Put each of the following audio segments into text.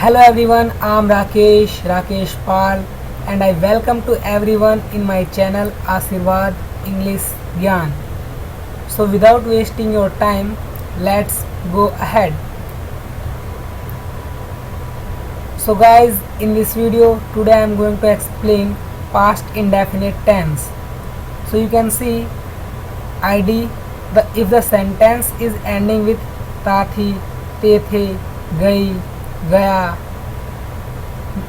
Hello everyone, I'm Rakesh Pal, and I welcome to everyone in my channel Asirvad English Gyan. So without wasting your time, let's go ahead. So guys, in this video today I'm going to explain past indefinite tense. So you can see ID, if the sentence is ending with ta thi, te the, gai, gaya,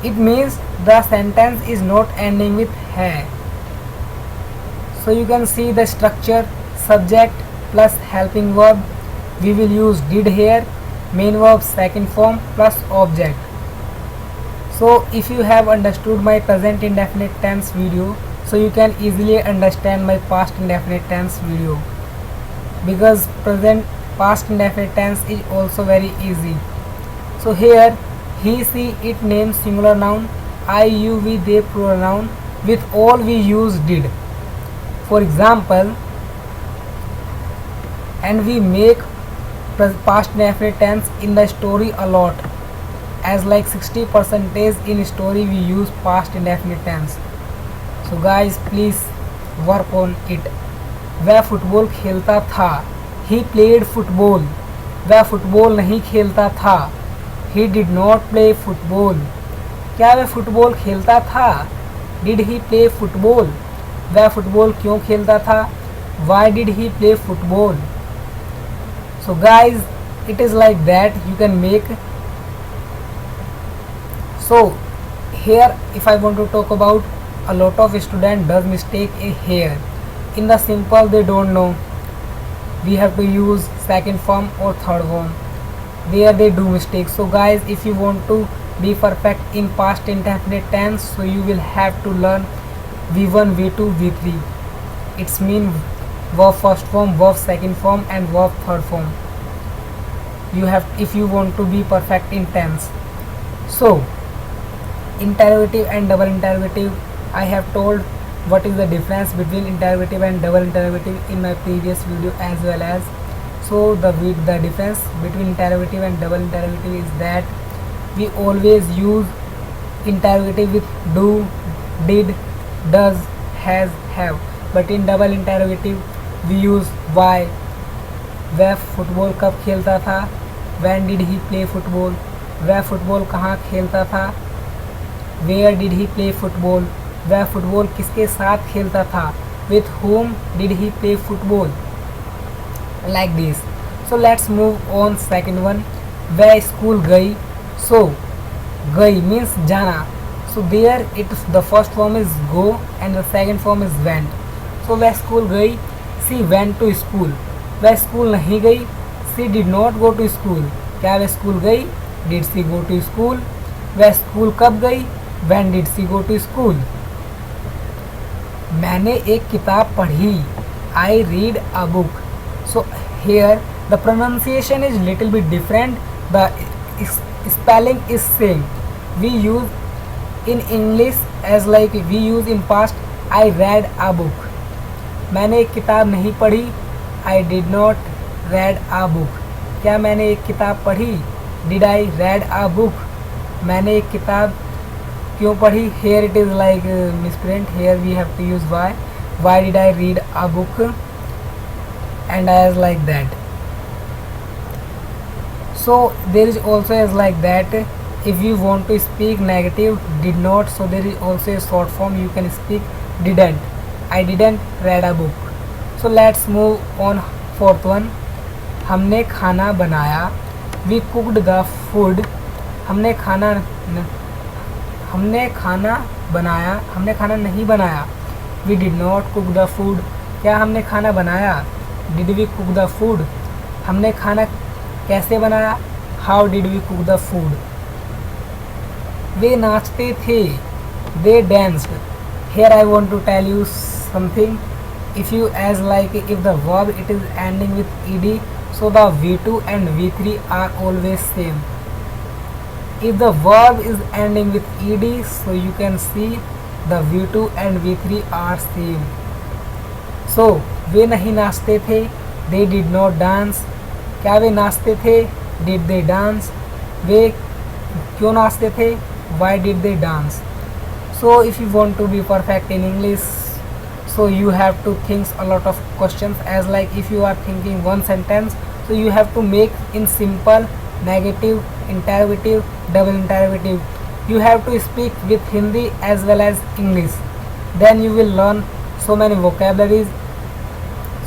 it means the sentence is not ending with hai. So you can see the structure: subject plus helping verb. We will use did here, main verb second form plus object. So if you have understood my present indefinite tense video, so you can easily understand my past indefinite tense video, because past indefinite tense is also very easy. So here he, she, it names singular noun, I, you, we, they plural noun. With all we use did. For example, and we make past indefinite tense in the story a lot, as like 60% in story we use past indefinite tense. So guys, please work on it. वह football खेलता था, he played football. वह football नहीं खेलता था, he did not play football. क्या वह football खेलता था, did he play football. वह फुटबॉल क्यों खेलता था, why did he play football. So guys, it is like that you can make. So here if I want to talk about, a lot of student does mistake here. In the simple they don't know, we have to use second form or third form. There they do mistakes. So guys, if you want to be perfect in past indefinite tense, so you will have to learn V1, V2, V3. It's mean verb first form, verb second form and verb third form. You have, if you want to be perfect in tense. So interrogative and double interrogative, I have told what is the difference between interrogative and double interrogative in my previous video as well as. So the difference between interrogative and double interrogative is that we always use interrogative with do, did, does, has, have, but in double interrogative we use why. वह football कब खेलता था, when did he play football. वह football कहाँ खेलता था, where did he play football. वह football किसके साथ खेलता था, with whom did he play football. Like this. So let's move on second one. वह स्कूल गई. So गई means जाना. So there the first form is go and the second form is went. So वह school गई, she went to school. वह school नहीं गई, she did not go to school. क्या वह स्कूल गई, did she go to school. वह school कब गई, when did she go to school. मैंने एक किताब पढ़ी, I read a book. So here the pronunciation is little bit different, the spelling is same. We use in English as like we use in past, I read a book. मैंने एक किताब नहीं पढ़ी, I did not read a book. क्या मैंने एक किताब पढ़ी, did I read a book. मैंने एक किताब क्यों पढ़ी, here it is like misprint, here we have to use why did I read a book, and as like that. So there is also as like that, if you want to speak negative did not, so there is also a short form, you can speak didn't. I didn't read a book. So let's move on fourth one. हमने खाना बनाया, we cooked the food. हमने खाना बनाया, हमने खाना नहीं बनाया, we did not cook the food. क्या हमने खाना बनाया, did we cook the food. हमने खाना कैसे बनाया, how did we cook the food. वे नाचते थे, they danced. Here I want to tell you something. If you as like if the verb it is ending with ed, so the V2 and V3 are always same. If the verb is ending with ed, so you can see the V2 and V3 are same. So वे नहीं नाचते थे, they did not dance. क्या वे नाचते थे, did they dance. वे क्यों नाचते थे, why did they dance. So if you want to be perfect in English, so you have to think a lot of questions, as like if you are thinking one sentence, so you have to make in simple, negative, interrogative, double interrogative. You have to speak with Hindi as well as English, then you will learn so many vocabularies.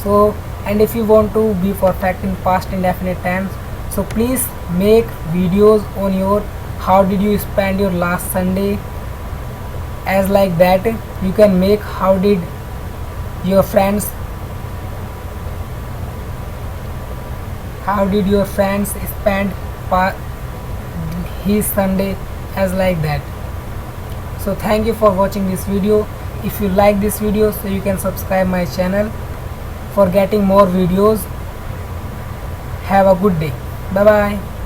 So, and if you want to be perfect in past indefinite tense, so please make videos on your how did you spend your last Sunday, as like that you can make how did your friends spend his Sunday, as like that. So thank you for watching this video. If you like this video, so you can subscribe my channel for getting more videos. Have a good day. Bye bye.